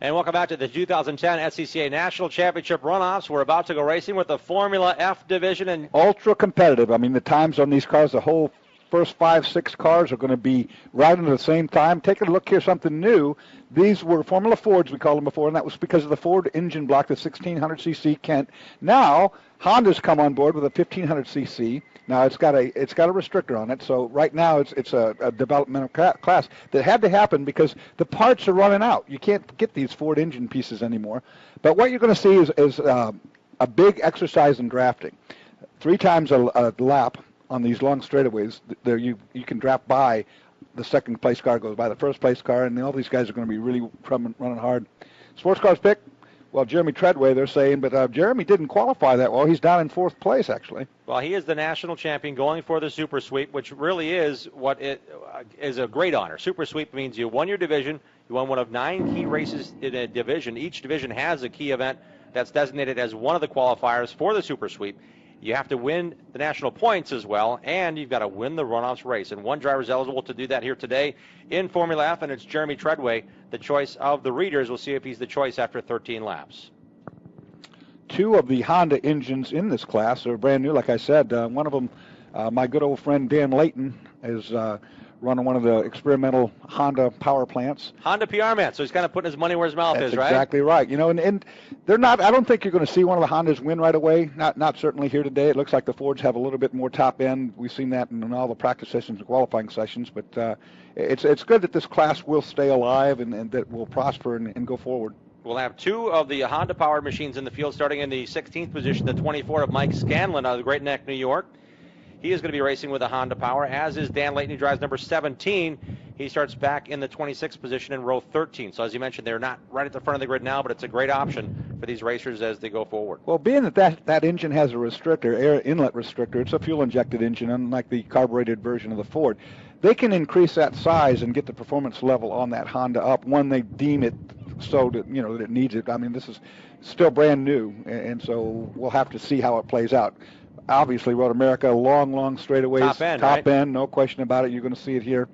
And welcome back to the 2010 SCCA National Championship Runoffs. We're about to go racing with the Formula F division. And ultra competitive. I mean, the times on these cars, the whole first 5-6 cars are going to be right into the same time. Take a look here, something new. These were Formula Fords, we called them before, and that was because of the Ford engine block, the 1600cc Kent. Now, Honda's come on board with a 1500cc. Now it's got a restrictor on it, so right now it's a developmental class that had to happen because the parts are running out. You can't get these Ford engine pieces anymore. But what you're going to see is a big exercise in drafting. 3 times a lap on these long straightaways. There you can draft by the second place car goes by the first place car, and all these guys are going to be really running hard. Sports cars pick. Well, Jeremy Treadway, they're saying, but Jeremy didn't qualify that well. He's down in 4th place, actually. Well, he is the national champion going for the Super Sweep, which really is what it is a great honor. Super Sweep means you won your division. You won one of 9 key races in a division. Each division has a key event that's designated as one of the qualifiers for the Super Sweep. You have to win the national points as well, and you've got to win the Runoffs race. And one driver is eligible to do that here today in Formula F, and it's Jeremy Treadway, the choice of the readers. We'll see if he's the choice after 13 laps. 2 of the Honda engines in this class are brand new, like I said. One of them, my good old friend Dan Layton, is running one of the experimental Honda power plants. Honda PR man, so he's kind of putting his money where his mouth is, right? That's exactly right. You know, and they're not. I don't think you're going to see one of the Hondas win right away. Not certainly here today. It looks like the Fords have a little bit more top end. We've seen that in all the practice sessions and qualifying sessions. But it's good that this class will stay alive and that will prosper and go forward. We'll have 2 of the Honda-powered machines in the field, starting in the 16th position, the 24 of Mike Scanlon out of the Great Neck, New York. He is going to be racing with a Honda Power, as is Dan Layton, who drives number 17. He starts back in the 26th position in row 13. So as you mentioned, they're not right at the front of the grid now, but it's a great option for these racers as they go forward. Well, being that engine has a restrictor, air inlet restrictor, it's a fuel-injected engine, unlike the carbureted version of the Ford. They can increase that size and get the performance level on that Honda up when they deem it so that, you know, that it needs it. I mean, this is still brand new, and so we'll have to see how it plays out. Obviously, Road America, long straightaways, top end, no question about it. You're going to see it here.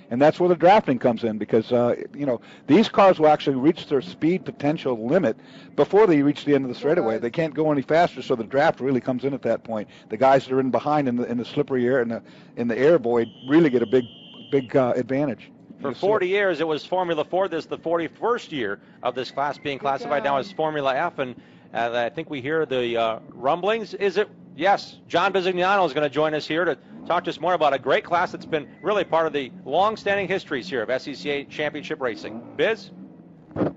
And that's where the drafting comes in because, you know, these cars will actually reach their speed potential limit before they reach the end of the straightaway. They can't go any faster, so the draft really comes in at that point. The guys that are in behind in the slippery air and in the air void really get a big advantage. For 40 years, it was Formula Ford. This is the 41st year of this class being classified now as Formula F, and I think we hear the rumblings. Is it? Yes, John Bisignano is going to join us here to talk to us more about a great class that's been really part of the long-standing histories here of SCCA Championship Racing. Biz? You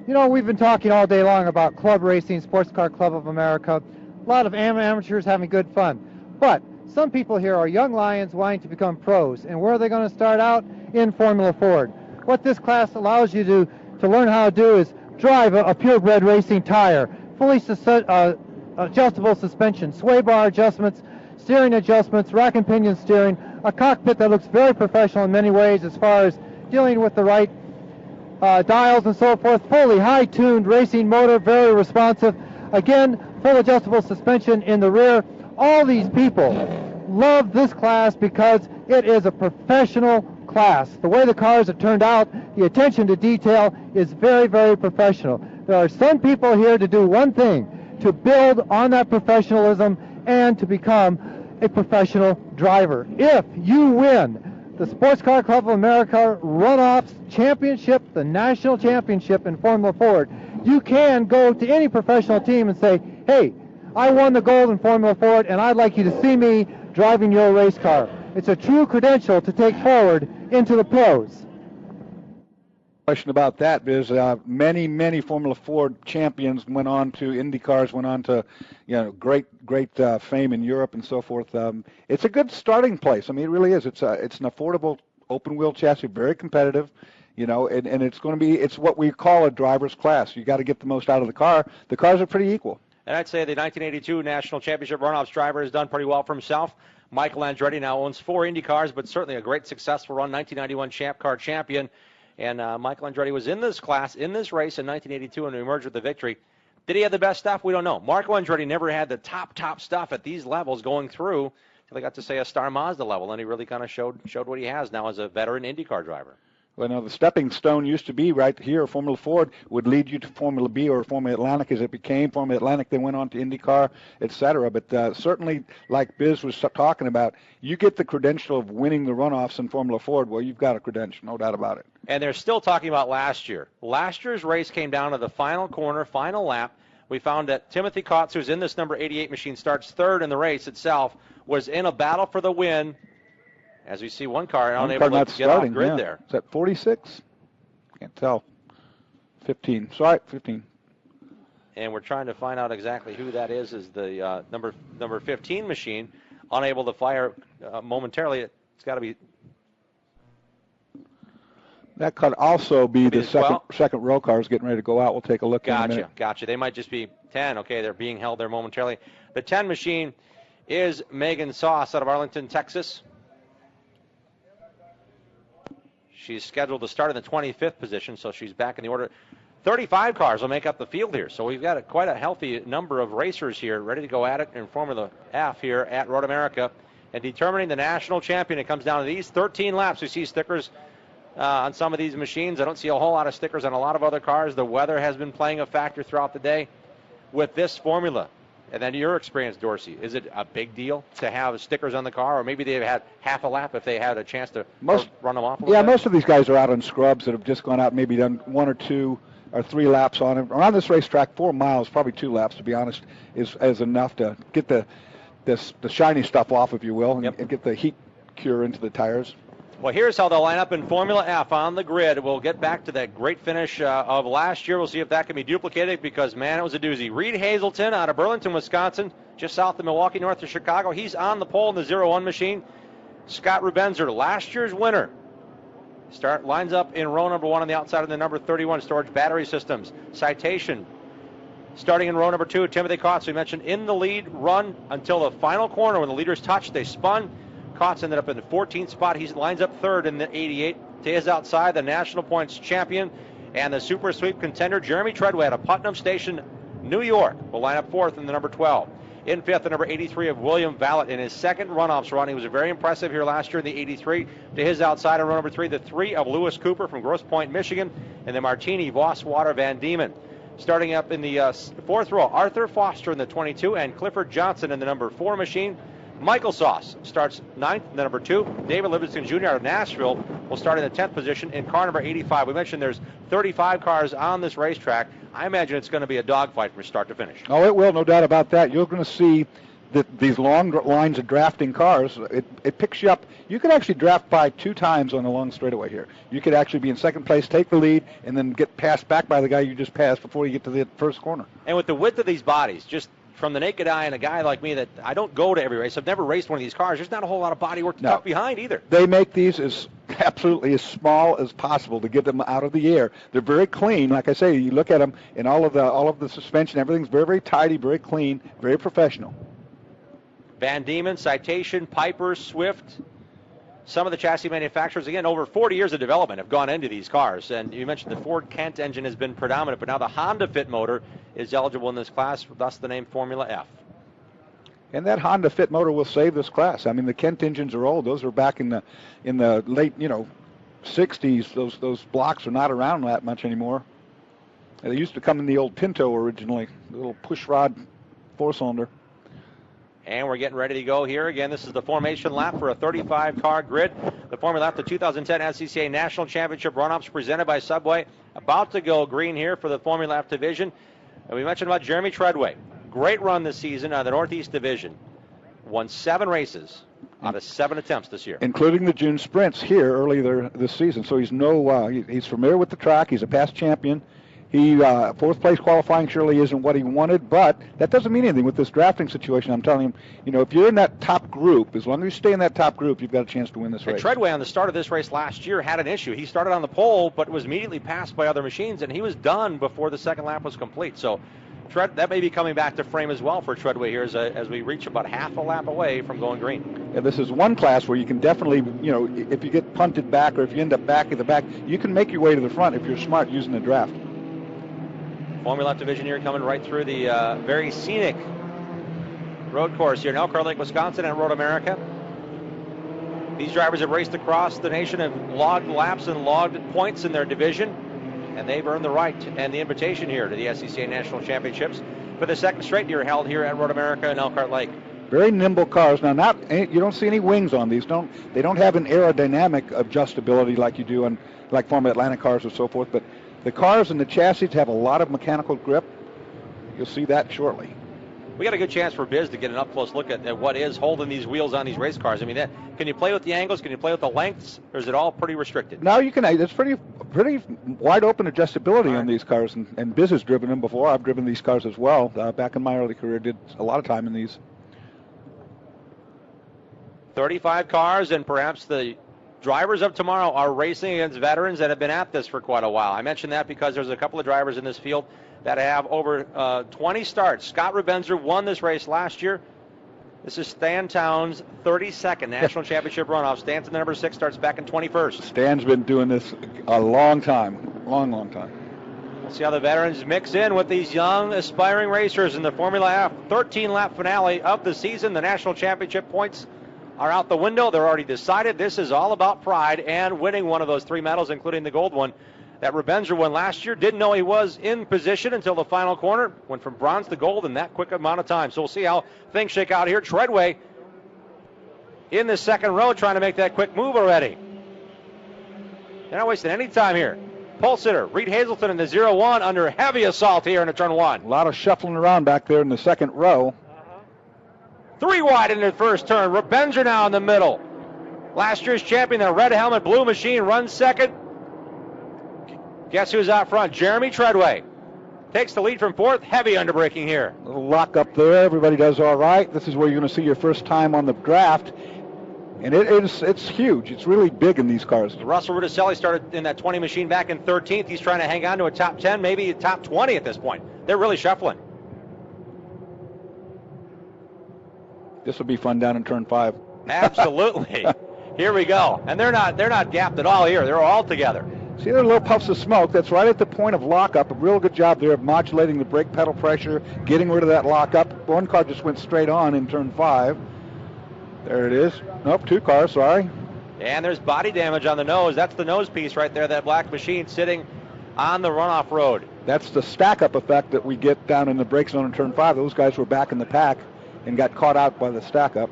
know, we've been talking all day long about club racing, Sports Car Club of America, a lot of amateurs having good fun. But some people here are young lions wanting to become pros, and where are they going to start out? In Formula Ford. What this class allows you to learn how to do is drive a purebred racing tire, fully adjustable suspension, sway bar adjustments, steering adjustments, rack and pinion steering, a cockpit that looks very professional in many ways as far as dealing with the right dials and so forth, fully high-tuned racing motor, very responsive. Again, full adjustable suspension in the rear. All these people love this class because it is a professional class. The way the cars are turned out, the attention to detail is very, very professional. There are some people here to do one thing, to build on that professionalism and to become a professional driver. If you win the Sports Car Club of America Runoffs Championship, the national championship in Formula Ford, you can go to any professional team and say, hey, I won the gold in Formula Ford and I'd like you to see me driving your race car. It's a true credential to take forward into the pros. Question about that is many Formula Ford champions went on to Indy cars, went on to, you know, great fame in Europe and so forth. It's a good starting place. I mean, it really is. It's an affordable open wheel chassis, very competitive, you know, and it's going to be, it's what we call a driver's class. You got to get the most out of the car. The cars are pretty equal. And I'd say the 1982 National Championship Runoffs driver has done pretty well for himself. Michael Andretti now owns 4 Indy cars, but certainly a great successful run, 1991 Champ Car champion. And Michael Andretti was in this class, in this race in 1982 and emerged with the victory. Did he have the best stuff? We don't know. Marco Andretti never had the top stuff at these levels going through until he got to, say, a Star Mazda level, and he really kind of showed what he has now as a veteran IndyCar driver. Well, no, the stepping stone used to be right here. Formula Ford would lead you to Formula B or Formula Atlantic as it became. Formula Atlantic then went on to IndyCar, et cetera. But certainly, like Biz was talking about, you get the credential of winning the runoffs in Formula Ford, well, you've got a credential, no doubt about it. And they're still talking about last year. Last year's race came down to the final corner, final lap. We found that Timothy Kotz, who's in this number 88 machine, starts third in the race itself, was in a battle for the win. As we see one car unable to get off grid there. Is that 46? Can't tell. 15. Sorry, 15. And we're trying to find out exactly who that is the number 15 machine, unable to fire momentarily. It's got to be. That could also be the second row cars getting ready to go out. We'll take a look in a minute. Gotcha. They might just be 10. Okay, they're being held there momentarily. The 10 machine is Megan Sauce out of Arlington, Texas. She's scheduled to start in the 25th position, so she's back in the order. 35 cars will make up the field here, so we've got quite a healthy number of racers here ready to go at it in Formula F here at Road America. And determining the national champion, it comes down to these 13 laps. We see stickers on some of these machines. I don't see a whole lot of stickers on a lot of other cars. The weather has been playing a factor throughout the day with this formula. And then your experience, Dorsey, is it a big deal to have stickers on the car, or maybe they've had half a lap if they had a chance to run them off a little bit? Yeah, most of these guys are out on scrubs that have just gone out, maybe done 1 or 2 or 3 laps on it. Around this racetrack, 4 miles, probably 2 laps, to be honest, is enough to get the shiny stuff off, if you will, and get the heat cure into the tires. Well, here's how they'll line up in Formula F on the grid. We'll get back to that great finish of last year. We'll see if that can be duplicated because, man, it was a doozy. Reed Hazelton out of Burlington, Wisconsin, just south of Milwaukee, north of Chicago. He's on the pole in the 0-1 machine. Scott Rubenzer, last year's winner, lines up in row number 1 on the outside of the number 31 Storage Battery Systems. Citation, starting in row number 2, Timothy Kotz, we mentioned, in the lead run until the final corner. When the leaders touched, they spun. Kotz ended up in the 14th spot. He lines up third in the 88. To his outside, the national points champion and the super sweep contender, Jeremy Treadway out of Putnam Station, New York, will line up fourth in the number 12. In fifth, the number 83 of William Vallett in his second runoffs run. He was very impressive here last year in the 83. To his outside in row number 3, the 3 of Lewis Cooper from Grosse Pointe, Michigan, and the Martini Vosswater Van Diemen. Starting up in the fourth row, Arthur Foster in the 22 and Clifford Johnson in the number 4 machine. Michael Sauce starts 9th, the number 2. David Livingston Jr. out of Nashville will start in the 10th position in car number 85. We mentioned there's 35 cars on this racetrack. I imagine it's going to be a dogfight from start to finish. Oh, it will, no doubt about that. You're going to see these long lines of drafting cars. It picks you up. You could actually draft by 2 times on the long straightaway here. You could actually be in second place, take the lead, and then get passed back by the guy you just passed before you get to the first corner. And with the width of these bodies, just from the naked eye and a guy like me that I don't go to every race, I've never raced one of these cars, there's not a whole lot of body work to tuck behind either. They make these absolutely as small as possible to get them out of the air. They're very clean. Like I say, you look at them and all of the suspension, everything's very, very tidy, very clean, very professional. Van Diemen, Citation, Piper, Swift, some of the chassis manufacturers, again, over 40 years of development have gone into these cars. And you mentioned the Ford Kent engine has been predominant, but now the Honda Fit motor is eligible in this class, thus the name Formula F. And that Honda Fit motor will save this class. I mean, the Kent engines are old. Those were back in the late, 60s. Those blocks are not around that much anymore. They used to come in the old Pinto originally, the little push rod 4-cylinder. And we're getting ready to go here. Again, this is the formation lap for a 35-car grid. The Formula Lap, the 2010 SCCA National Championship Runoffs presented by Subway. About to go green here for the Formula Lap division. And we mentioned about Jeremy Treadway. Great run this season on the Northeast Division. Won 7 races out of 7 attempts this year, including the June sprints here earlier this season. So he's familiar with the track. He's a past champion. He 4th place qualifying surely isn't what he wanted, but that doesn't mean anything with this drafting situation. I'm telling him, if you're in that top group, as long as you stay in that top group, you've got a chance to win this race. And Treadway on the start of this race last year had an issue. He started on the pole, but was immediately passed by other machines, and he was done before the second lap was complete. So that may be coming back to frame as well for Treadway here as we reach about half a lap away from going green. Yeah, this is one class where you can definitely, if you get punted back or if you end up back at the back, you can make your way to the front if you're smart using the draft. Formula Lap division here coming right through the very scenic road course here in Elkhart Lake, Wisconsin, and Road America. These drivers have raced across the nation, have logged laps and logged points in their division, and they've earned the right and the invitation here to the SCCA National Championships for the second straight year held here at Road America in Elkhart Lake. Very nimble cars. Now, you don't see any wings on these. They don't have an aerodynamic adjustability like you do on like Formula Atlantic cars or so forth. But the cars and the chassis have a lot of mechanical grip. You'll see that shortly. We got a good chance for Biz to get an up-close look at what is holding these wheels on these race cars. I mean, can you play with the angles? Can you play with the lengths? Or is it all pretty restricted? No, you can. It's pretty wide open adjustability on these cars. And Biz has driven them before. I've driven these cars as well. Back in my early career, did a lot of time in these. 35 cars, and perhaps the drivers of tomorrow are racing against veterans that have been at this for quite a while. I mentioned that because there's a couple of drivers in this field that have over 20 starts. Scott Rubenzer won this race last year. This is Stan Town's 32nd National Championship runoff. Stan's in the number 6, starts back in 21st. Stan's been doing this a long time, long time. We'll see how the veterans mix in with these young, aspiring racers in the Formula F 13-lap finale of the season. The National Championship points are out the window. They're already decided. This is all about pride and winning one of those 3 medals, including the gold one that Rubenzer won last year. Didn't know he was in position until the final corner. Went from bronze to gold in that quick amount of time. So we'll see how things shake out here. Treadway in the second row trying to make that quick move already. They're not wasting any time here. Pole sitter Reed Hazelton in the 0-1 under heavy assault here into turn 1. A lot of shuffling around back there in the second row. 3 wide in the first turn. Rubenzer now in the middle. Last year's champion, the red helmet, blue machine, runs second. Guess who's out front? Jeremy Treadway. Takes the lead from 4th. Heavy underbraking here. A little lock up there. Everybody does all right. This is where you're going to see your first time on the draft. And it's huge. It's really big in these cars. Russell Rudicelli started in that 20 machine back in 13th. He's trying to hang on to a top 10, maybe a top 20 at this point. They're really shuffling. This will be fun down in turn 5. Absolutely. Here we go. And they're not gapped at all here. They're all together. See, there are little puffs of smoke. That's right at the point of lockup. A real good job there of modulating the brake pedal pressure, getting rid of that lockup. One car just went straight on in turn 5. There it is. Nope, 2 cars, sorry. And there's body damage on the nose. That's the nose piece right there, that black machine sitting on the runoff road. That's the stack-up effect that we get down in the brake zone in turn 5. Those guys were back in the pack and got caught out by the stack-up.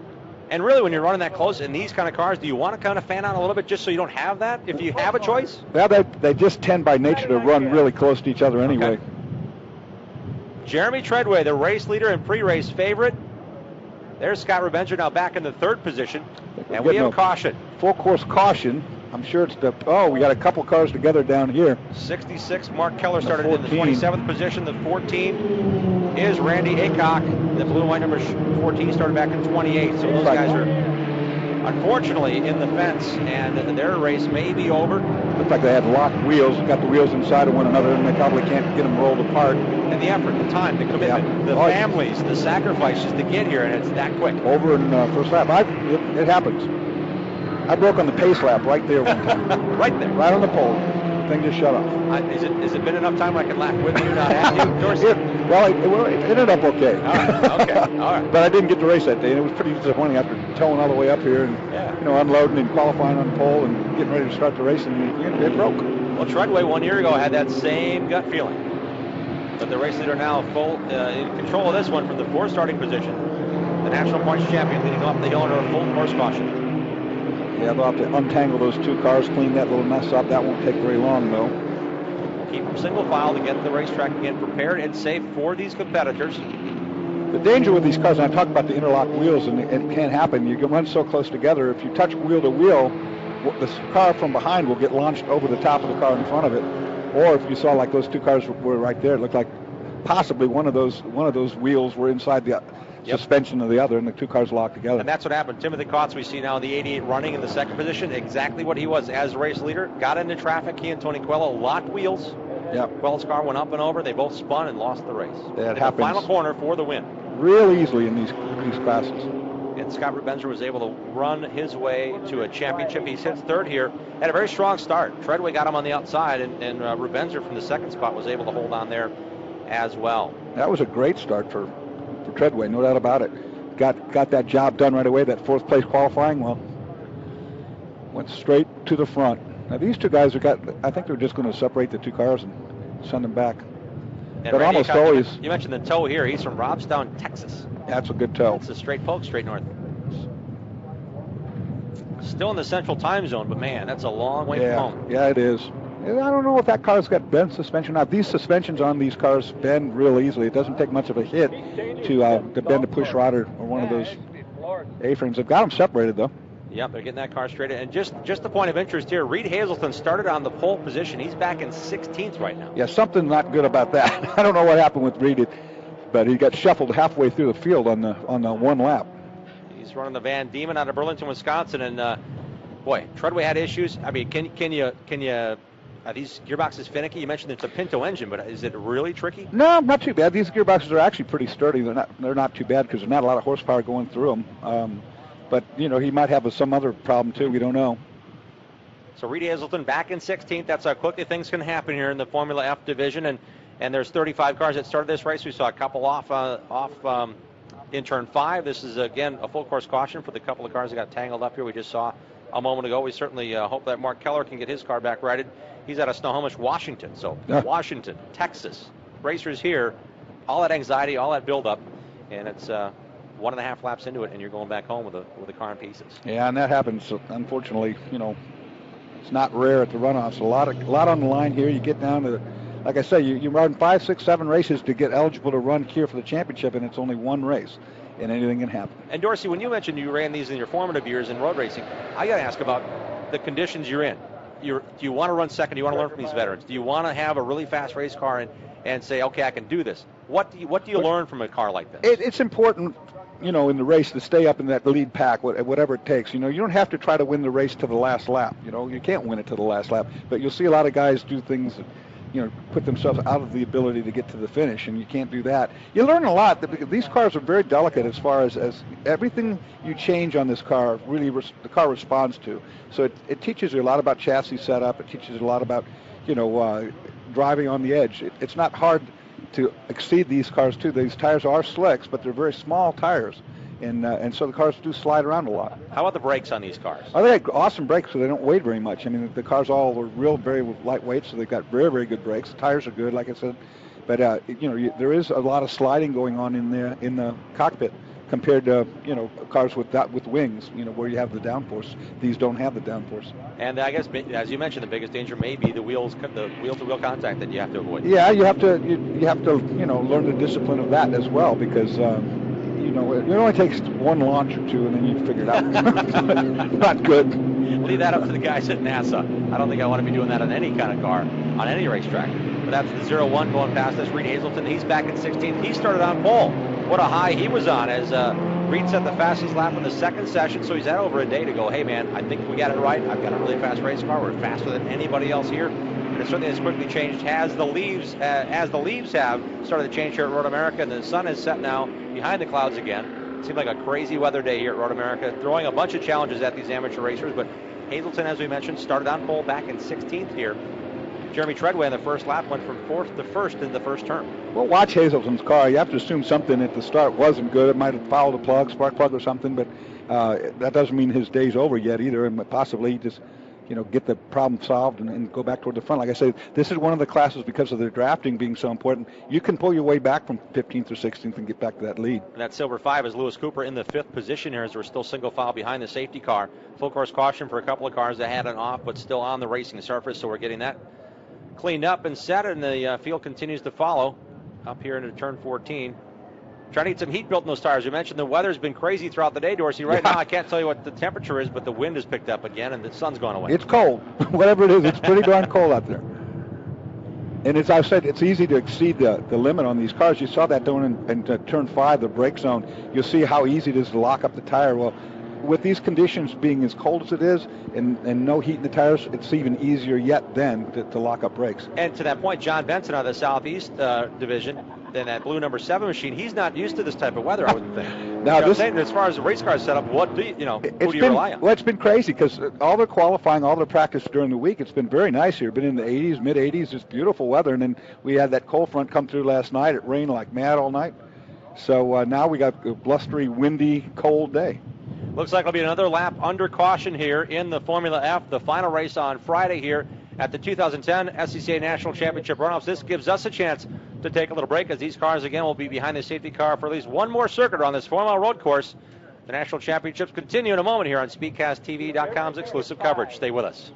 And really, when you're running that close in these kind of cars, do you want to kind of fan out a little bit just so you don't have that, if you have a choice? Well, they just tend by nature to run really close to each other anyway. Okay. Jeremy Treadway, the race leader and pre-race favorite. There's Scott Rubenzer now back in the 3rd position. And we have caution. Full course caution. I'm sure it's we got a couple cars together down here. 66, Mark Keller started in the 27th position. The 14 is Randy Aycock. The blue and white number 14 started back in 28. So those guys are unfortunately in the fence, and their race may be over. Looks like they had locked wheels, got the wheels inside of one another, and they probably can't get them rolled apart. And the effort, the time, the commitment, the families, the sacrifices to get here, and it's that quick. Over in first lap. It happens. I broke on the pace lap right there one time. Right there. Right on the pole. Thing just shut off. Has it been enough time where I can laugh with you, not at you? It ended up okay. All right. But I didn't get to race that day, and it was pretty disappointing after towing all the way up here and unloading and qualifying on the pole and getting ready to start the race, and it broke. Well, Treadway 1 year ago had that same gut feeling. But the race leader now full in control of this one from the 4th starting position. The national points champion leading off the hill under a full course caution. Yeah, they'll have to untangle those 2 cars, clean that little mess up. That won't take very long, though. We'll keep them single file to get the racetrack again prepared and safe for these competitors. The danger with these cars, and I talk about the interlock wheels, and it can happen. You can run so close together. If you touch wheel to wheel, the car from behind will get launched over the top of the car in front of it. Or if you saw like those 2 cars were right there, it looked like possibly one of those wheels were inside the suspension of the other, and the 2 cars locked together. And that's what happened. Timothy Kotz, we see now in the 88 running in the 2nd position, exactly what he was as race leader. Got into traffic. He and Tony Coelho locked wheels. Yep. Coelho's car went up and over. They both spun and lost the race. That happens. The final corner for the win. Real easily in these classes. And Scott Rubenzer was able to run his way to a championship. He sits 3rd here. Had a very strong start. Treadway got him on the outside, and Rubenzer from the 2nd spot was able to hold on there as well. That was a great start for Treadway, no doubt about it. Got that job done right away, that 4th place qualifying. Well, Went straight to the front. Now these two guys I think they're just going to separate the two cars and send them back. And but Randy, almost always. You mentioned the tow here. He's from Robstown, Texas. That's a good tow. It's a straight poke, straight north. Still in the central time zone, but man, that's a long way from home. Yeah, it is. I don't know if that car's got bend suspension or not. These suspensions on these cars bend real easily. It doesn't take much of a hit to bend a push rod or one of those A-frames. They've got them separated, though. Yep, they're getting that car straight. And just the point of interest here, Reed Hazelton started on the pole position. He's back in 16th right now. Yeah, something not good about that. I don't know what happened with Reed, but he got shuffled halfway through the field on the one lap. He's running the Van Diemen out of Burlington, Wisconsin, and boy, Treadway had issues. I mean, can you are these gearboxes finicky? You mentioned it's a Pinto engine, but is it really tricky? No, not too bad. These gearboxes are actually pretty sturdy. They're not too bad because there's not a lot of horsepower going through them. But, you know, he might have some other problem, too. We don't know. So Reed Hazelton back in 16th. That's how quickly things can happen here in the Formula F division. And there's 35 cars that started this race. We saw a couple off in turn 5. This is, again, a full course caution for the couple of cars that got tangled up here. We just saw a moment ago. We certainly hope that Mark Keller can get his car back righted. He's out of Snohomish, Washington. So Washington, Texas, racers here, all that anxiety, all that buildup. And it's 1.5 laps into it, and you're going back home with a car in pieces. Yeah, and that happens. Unfortunately, you know, it's not rare at the runoffs. A lot on the line here. You get down to, like I say, you run 5, 6, 7 races to get eligible to run here for the championship, and it's only one race, and anything can happen. And Dorsey, when you mentioned you ran these in your formative years in road racing, I got to ask about the conditions you're in. Do you want to run second? Do you want to learn from these veterans? Do you want to have a really fast race car and say, okay, I can do this? What do you learn from a car like this? It's important, you know, in the race to stay up in that lead pack, whatever it takes. You know, you don't have to try to win the race to the last lap. You know, you can't win it to the last lap. But you'll see a lot of guys do things that, you know, put themselves out of the ability to get to the finish, and you can't do that. You learn a lot because these cars are very delicate as far as everything you change on this car, really the car responds to. So it teaches you a lot about chassis setup. It teaches you a lot about, you know, driving on the edge. It's not hard to exceed these cars too. These tires are slicks, but they're very small tires, and so the cars do slide around a lot. How about the brakes on these cars? Oh, they got awesome brakes, so they don't weigh very much. I mean, the cars all are very lightweight, so they've got very, very good brakes. The tires are good, like I said, but you know, there is a lot of sliding going on in the cockpit compared to, you know, cars with wings, you know, where you have the downforce. These don't have the downforce. And I guess, as you mentioned, the biggest danger may be the wheel-to-wheel contact that you have to avoid. Yeah, you have to you know, learn the discipline of that as well, because you know, it only takes one launch or two, and then you figure it out. Not good. Leave that up to the guys at NASA. I don't think I want to be doing that on any kind of car, on any racetrack. But that's the 0-1 going past us. Reed Hazelton, he's back in 16th. He started on pole. What a high he was on as Reed set the fastest lap in the second session, so he's had over a day to go, hey man, I think we got it right. I've got a really fast race car. We're faster than anybody else here. And it certainly has quickly changed as the leaves have started to change here at Road America, and the sun is set now behind the clouds again. It seemed like a crazy weather day here at Road America, throwing a bunch of challenges at these amateur racers, but Hazelton, as we mentioned, started on pole back in 16th here. Jeremy Treadway in the first lap went from 4th to 1st in the first turn. Well, watch Hazelton's car. You have to assume something at the start wasn't good. It might have fouled a plug, spark plug or something, but that doesn't mean his day's over yet either, and possibly just, you know, get the problem solved and go back toward the front. Like I said, this is one of the classes, because of the drafting being so important, you can pull your way back from 15th or 16th and get back to that lead. And that silver 5 is Lewis Cooper in the 5th position here as we're still single file behind the safety car. Full course caution for a couple of cars that had an off but still on the racing surface, so we're getting that cleaned up and set, and the field continues to follow up here into turn 14. Trying to get some heat built in those tires. We mentioned the weather's been crazy throughout the day, Dorsey. Right now, I can't tell you what the temperature is, but the wind has picked up again, and the sun's gone away. It's cold. Whatever it is, it's pretty darn cold out there. And as I said, it's easy to exceed the limit on these cars. You saw that down in turn 5, the brake zone. You'll see how easy it is to lock up the tire. Well, with these conditions being as cold as it is and no heat in the tires, it's even easier yet then to lock up brakes. And to that point, John Benson out of the Southeast Division, in that blue number 7 machine, he's not used to this type of weather, I wouldn't think. Now, as far as the race car setup, who do you rely on? Well, it's been crazy because all their qualifying, all their practice during the week, it's been very nice here. Been in the 80s, mid-80s, it's beautiful weather. And then we had that cold front come through last night. It rained like mad all night. So now we got a blustery, windy, cold day. Looks like it'll be another lap under caution here in the Formula F, the final race on Friday here at the 2010 SCCA National Championship Runoffs. This gives us a chance to take a little break, as these cars again will be behind the safety car for at least one more circuit on this 4-mile road course. The National Championships continue in a moment here on SpeedcastTV.com's exclusive coverage. Stay with us.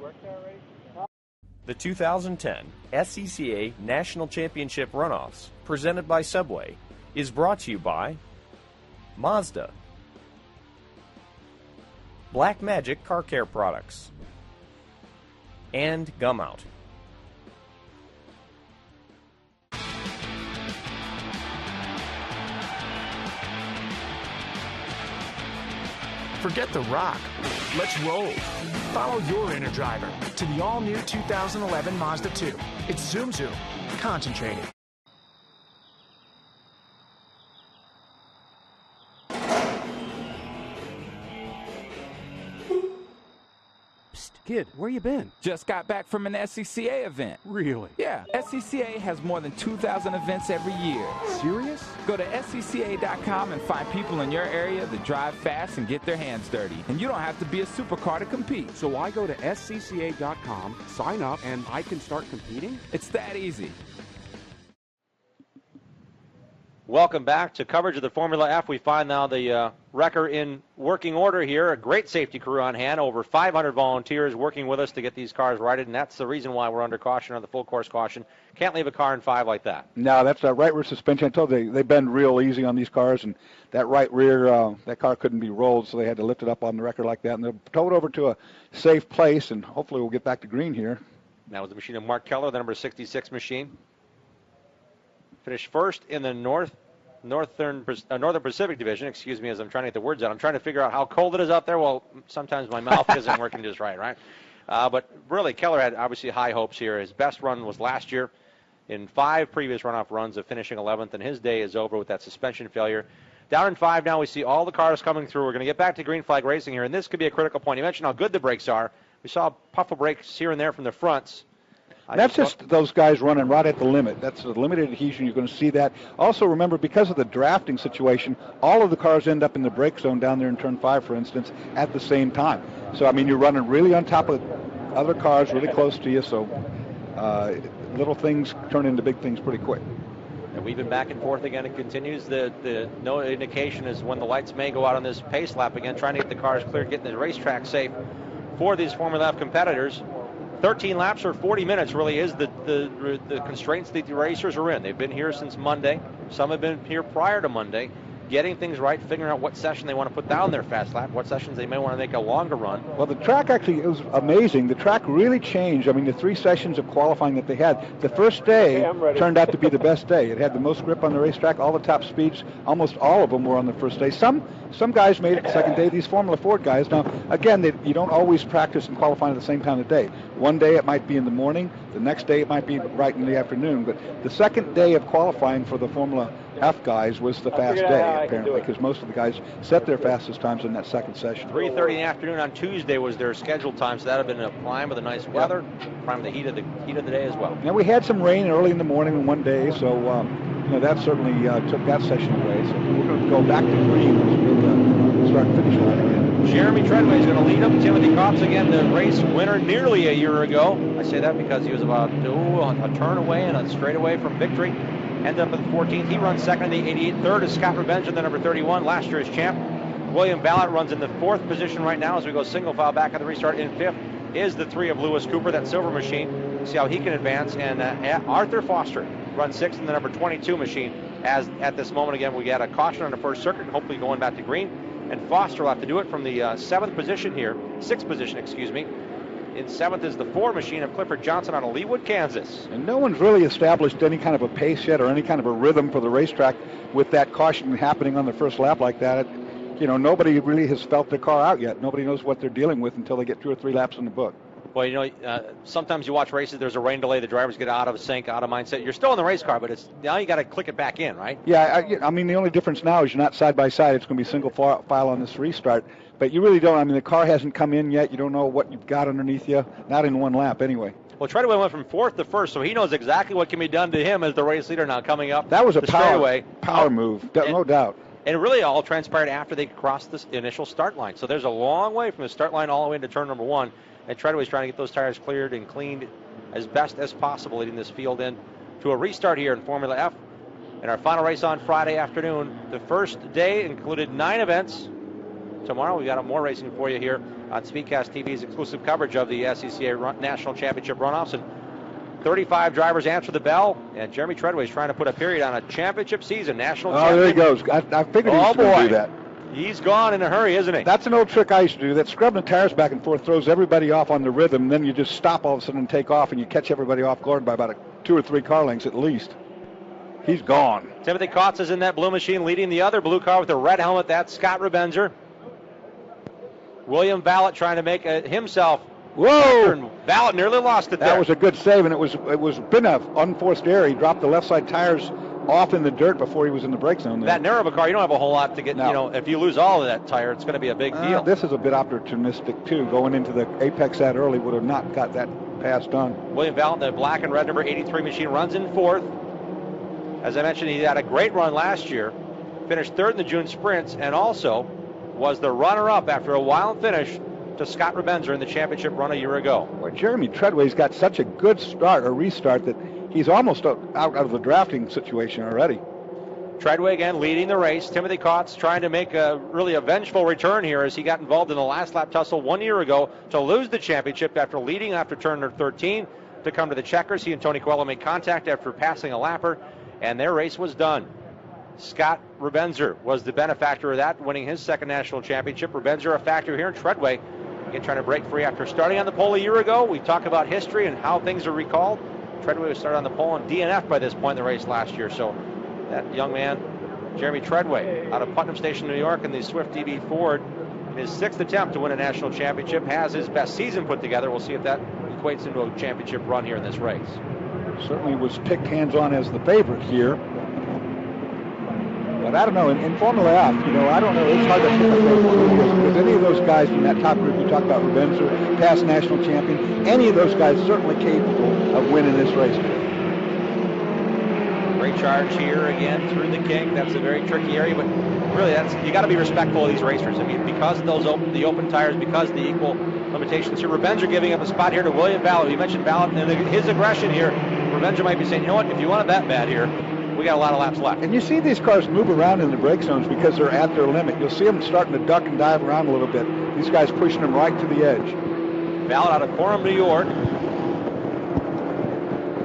The 2010 SCCA National Championship Runoffs, presented by Subway, is brought to you by Mazda, Black Magic Car Care Products, and Gum Out. Forget the rock. Let's roll. Follow your inner driver to the all-new 2011 Mazda 2. It's Zoom Zoom. Concentrated. Kid, where you been? Just got back from an SCCA event. Really? Yeah, SCCA has more than 2,000 events every year. Serious? Go to SCCA.com and find people in your area that drive fast and get their hands dirty. And you don't have to be a supercar to compete. So I go to SCCA.com, sign up, and I can start competing? It's that easy. Welcome back to coverage of the Formula F. We find now the wrecker in working order here. A great safety crew on hand. Over 500 volunteers working with us to get these cars righted, and that's the reason why we're under caution, on the full course caution. Can't leave a car in 5 like that. No, that's a right rear suspension. I told you they bend real easy on these cars, and that right rear, that car couldn't be rolled, so they had to lift it up on the wrecker like that, and they're towed over to a safe place, and hopefully we'll get back to green here. That was the machine of Mark Keller, the number 66 machine. Finished first in the Northern Pacific Division, excuse me, as I'm trying to get the words out. I'm trying to figure out how cold it is out there. Well, sometimes my mouth isn't working just right? But really, Keller had obviously high hopes here. His best run was last year in 5 previous runoff runs of finishing 11th, and his day is over with that suspension failure. Down in 5 now, we see all the cars coming through. We're going to get back to green flag racing here, and this could be a critical point. You mentioned how good the brakes are. We saw a puff of brakes here and there from the fronts. That's just those guys running right at the limit. That's the limited adhesion. You're going to see that. Also, remember, because of the drafting situation, all of the cars end up in the brake zone down there in turn 5, for instance, at the same time. So, I mean, you're running really on top of other cars really close to you, so little things turn into big things pretty quick. And we've been back and forth again. It continues. The no indication is when the lights may go out on this pace lap again, trying to get the cars clear, getting the racetrack safe for these Formula F competitors. 13 laps or 40 minutes really is the constraints that the racers are in. They've been here since Monday. Some have been here prior to Monday, getting things right, figuring out what session they want to put down their fast lap, what sessions they may want to make a longer run. Well, the track actually, it was amazing. The track really changed. I mean, the 3 sessions of qualifying that they had, the first day turned out to be the best day. It had the most grip on the racetrack, all the top speeds, almost all of them were on the first day. Some guys made it the second day, these Formula Ford guys. Now, again, you don't always practice and qualify at the same time of day. One day it might be in the morning, the next day it might be right in the afternoon, but the second day of qualifying for the Formula F guys was the fast day, apparently, because most of the guys set their fastest times in that second session. 3:30 in the afternoon on Tuesday was their scheduled time, so that had been a prime with the nice weather, prime the heat of the day as well. Now, we had some rain early in the morning on one day, so that certainly took that session away. So we're going to go back to green as we start finishing line again. Jeremy Treadway is going to lead up. Timothy Kopp's again, the race winner nearly a year ago. I say that because he was about a turn away and a straight away from victory. Ended up at the 14th. He runs second in the 88. Third is Scott Revenge in the number 31, last year's champ. William Ballard runs in the 4th position right now as we go single file back at the restart. In 5th is the 3 of Lewis Cooper, that silver machine. See how he can advance. And Arthur Foster runs 6th in the number 22 machine. As at this moment, again, we got a caution on the first circuit, hopefully going back to green. And Foster will have to do it from the 6th position, excuse me. In 7th is the 4 machine of Clifford Johnson out of Leawood, Kansas. And no one's really established any kind of a pace yet or any kind of a rhythm for the racetrack with that caution happening on the first lap like that. Nobody really has felt their car out yet. Nobody knows what they're dealing with until they get 2 or 3 laps in the book. Well, sometimes you watch races, there's a rain delay, the drivers get out of sync, out of mindset. You're still in the race car, but now you got to click it back in, right? Yeah, I mean, the only difference now is you're not side by side. It's going to be single file on this restart. But you really don't. I mean, the car hasn't come in yet. You don't know what you've got underneath you. Not in one lap, anyway. Well, Treadway went from 4th to 1st, so he knows exactly what can be done to him as the race leader now coming up. That was a power move, no doubt. And it really all transpired after they crossed this initial start line. So there's a long way from the start line all the way into turn number 1. And Treadway's trying to get those tires cleared and cleaned as best as possible, leading this field in to a restart here in Formula F. And our final race on Friday afternoon. The first day included 9 events. Tomorrow we got more racing for you here on Speedcast TV's exclusive coverage of the SCCA National Championship runoffs. And 35 drivers answer the bell, and Jeremy Treadway is trying to put a period on a championship season, national champion. There he goes. I figured he was going to do that. He's gone in a hurry, isn't he? That's an old trick I used to do. That scrubbing the tires back and forth throws everybody off on the rhythm, and then you just stop all of a sudden and take off, and you catch everybody off guard by about 2 or 3 car lengths at least. He's gone. Timothy Kotz is in that blue machine, leading the other blue car with a red helmet. That's Scott Rebenzer. William Ballot trying to make himself. Whoa! Ballot nearly lost it there. That was a good save, and it was been an unforced error. He dropped the left side tires off in the dirt before he was in the brake zone there. That narrow of a car, you don't have a whole lot to get. No. If you lose all of that tire, it's going to be a big deal. This is a bit opportunistic too. Going into the apex that early would have not got that pass done. William Ballot, the black and red number 83 machine, runs in 4th. As I mentioned, he had a great run last year, finished 3rd in the June sprints, and also was the runner-up after a wild finish to Scott Rebenzer in the championship run a year ago. Well, Jeremy Treadway's got such a good start or restart that he's almost out of the drafting situation already. Treadway again leading the race. Timothy Kotz trying to make a vengeful return here as he got involved in the last lap tussle 1 year ago to lose the championship after leading after turn 13 to come to the checkers. He and Tony Coelho made contact after passing a lapper, and their race was done. Scott Rebenzer was the benefactor of that, winning his 2nd national championship. Rebenzer a factor here, and Treadway again trying to break free after starting on the pole a year ago. We talk about history and how things are recalled. Treadway was started on the pole and DNF by this point in the race last year. So that young man, Jeremy Treadway, out of Putnam Station, New York, in the Swift DB Ford, in his 6th attempt to win a national championship, has his best season put together. We'll see if that equates into a championship run here in this race. Certainly was picked hands-on as the favorite here. But I don't know, in Formula F, I don't know, it's hard to pick up because any of those guys from that top group, you talk about Rebenzer, past national champion, any of those guys certainly capable of winning this race. Great charge here again through the kink. That's a very tricky area, but really you got to be respectful of these racers. I mean, because of the open tires, because of the equal limitations here. Rebenzer giving up a spot here to William Ballot. You mentioned Ballot and his aggression here. Rebenzer might be saying, you know what, if you want it that bad here, we got a lot of laps left. And you see these cars move around in the brake zones because they're at their limit. You'll see them starting to duck and dive around a little bit. These guys pushing them right to the edge. Ballot out of Coram, New York.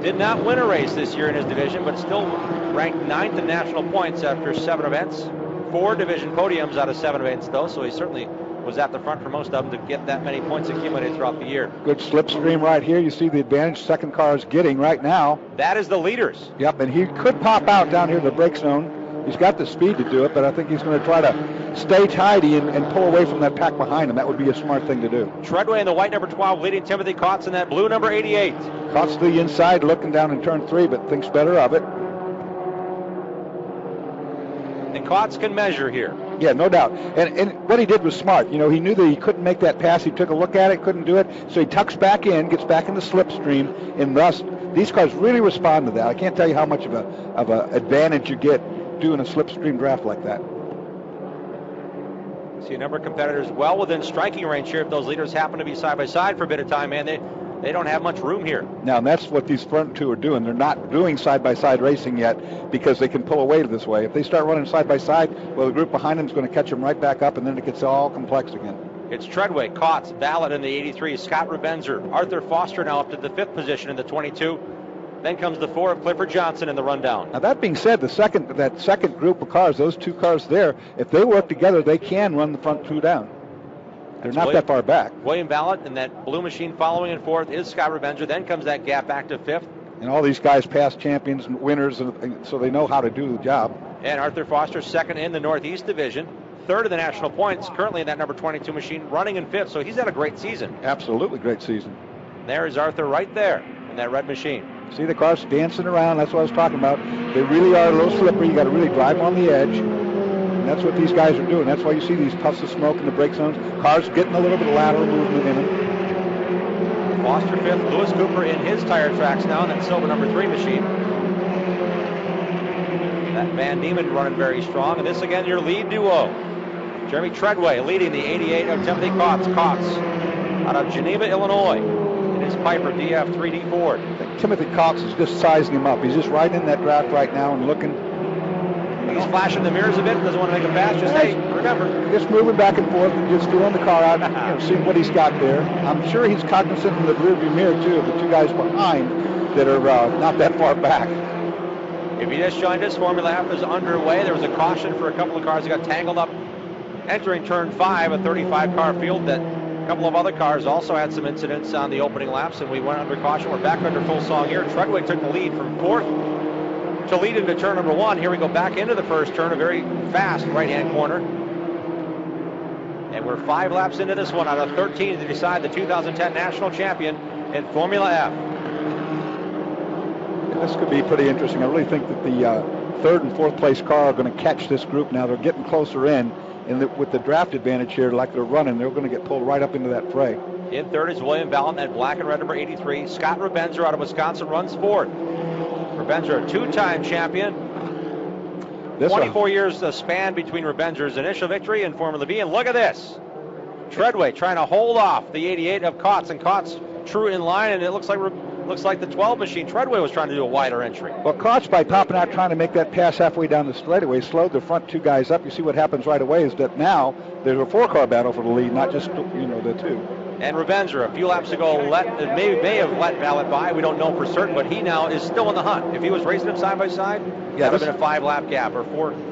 Did not win a race this year in his division, but still ranked 9th in national points after 7 events. 4 division podiums out of 7 events, though, so he certainly was at the front for most of them to get that many points accumulated throughout the year. Good slipstream right here. You see the advantage second car is getting right now. That is the leaders. Yep, and he could pop out down here in the brake zone. He's got the speed to do it, but I think he's going to try to stay tidy and pull away from that pack behind him. That would be a smart thing to do. Treadway in the white number 12 leading Timothy Kotz in that blue number 88. Kotz to the inside looking down in turn 3, but thinks better of it. And Kotz can measure here. Yeah, no doubt. And what he did was smart. He knew that he couldn't make that pass. He took a look at it, couldn't do it. So he tucks back in, gets back in the slipstream, and thus these cars really respond to that. I can't tell you how much of a advantage you get doing a slipstream draft like that. See a number of competitors well within striking range here. If those leaders happen to be side by side for a bit of time, man, they don't have much room here. Now, and that's what these front two are doing. They're not doing side-by-side racing yet because they can pull away this way. If they start running side-by-side, well, the group behind them is going to catch them right back up, and then it gets all complex again. It's Treadway, Kotz, Ballot in the 83, Scott Rebenzer, Arthur Foster now up to the 5th position in the 22. Then comes the 4 of Clifford Johnson in the rundown. Now, that being said, that second group of cars, those 2 cars there, if they work together, they can run the front 2 down. They're not that far back. William Ballot and that blue machine following in 4th is Scott Rebenzer. Then comes that gap back to 5th. And all these guys past champions and winners, and so they know how to do the job. And Arthur Foster 2nd in the Northeast Division. 3rd in the national points, currently in that number 22 machine, running in 5th. So he's had a great season. Absolutely great season. There is Arthur right there in that red machine. See the cars dancing around. That's what I was talking about. They really are a little slippery. You got to really drive on the edge. And that's what these guys are doing. That's why you see these puffs of smoke in the brake zones. Cars getting a little bit of lateral movement in them. Foster 5th, Lewis Cooper in his tire tracks now in that silver number 3 machine. Van Diemen running very strong. And this again, your lead duo. Jeremy Treadway leading the 88 of Timothy Cox. Cox out of Geneva, Illinois. It is Piper, DF3D Ford. I think Timothy Cox is just sizing him up. He's just right in that draft right now and looking. He's flashing the mirrors a bit, doesn't want to make a pass. Just, hey, remember. Just moving back and forth and just feeling the car out, seeing what he's got there. I'm sure he's cognizant of the rearview mirror, too, of the two guys behind that are not that far back. If you just joined us, Formula F is underway. There was a caution for a couple of cars that got tangled up entering turn 5, a 35-car field that a couple of other cars also had some incidents on the opening laps, and we went under caution. We're back under full song here. Treadway took the lead from 4th to lead into turn number 1. Here we go back into the first turn, a very fast right-hand corner. And we're 5 laps into this one out of 13 to decide the 2010 national champion in Formula F. This could be pretty interesting. I really think that the 3rd and 4th place car are going to catch this group now. They're getting closer in, and with the draft advantage here, like they're running, they're going to get pulled right up into that fray. In 3rd is William Ballon at black and red number 83. Scott Rebenzer out of Wisconsin runs 4th. Rebenzer, a 2-time champion. 24 years span between Rebenzer's initial victory in Formula V. And look at this. Treadway trying to hold off the 88 of Kotz, and Kotz true in line, and it looks like the 12 machine. Treadway was trying to do a wider entry. Well, Kotz, by popping out trying to make that pass halfway down the straightaway, slowed the front 2 guys up. You see what happens right away is that now there's a 4-car battle for the lead, not just the 2. And Rebenzer, a few laps ago, may have let Ballot by. We don't know for certain, but he now is still in the hunt. If he was racing them side by side, that would have been a 5-lap gap, or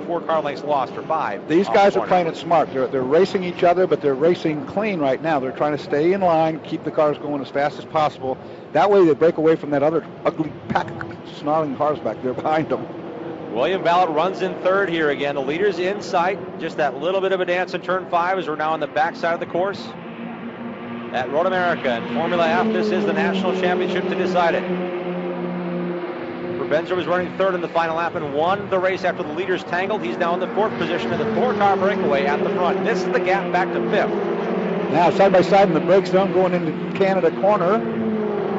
four car lengths lost, or 5. These guys are playing it smart. They're racing each other, but they're racing clean right now. They're trying to stay in line, keep the cars going as fast as possible. That way they break away from that other ugly pack of snarling cars back there behind them. William Ballot runs in 3rd here again. The leader's in sight. Just that little bit of a dance in turn 5 as we're now on the backside of the course. At Road America and Formula F, this is the national championship to decide it. Rebenzer was running 3rd in the final lap and won the race after the leaders tangled. He's now in the 4th position in the 4-car breakaway at the front. This is the gap back to 5th. Now side by side in the brake zone going into Canada corner.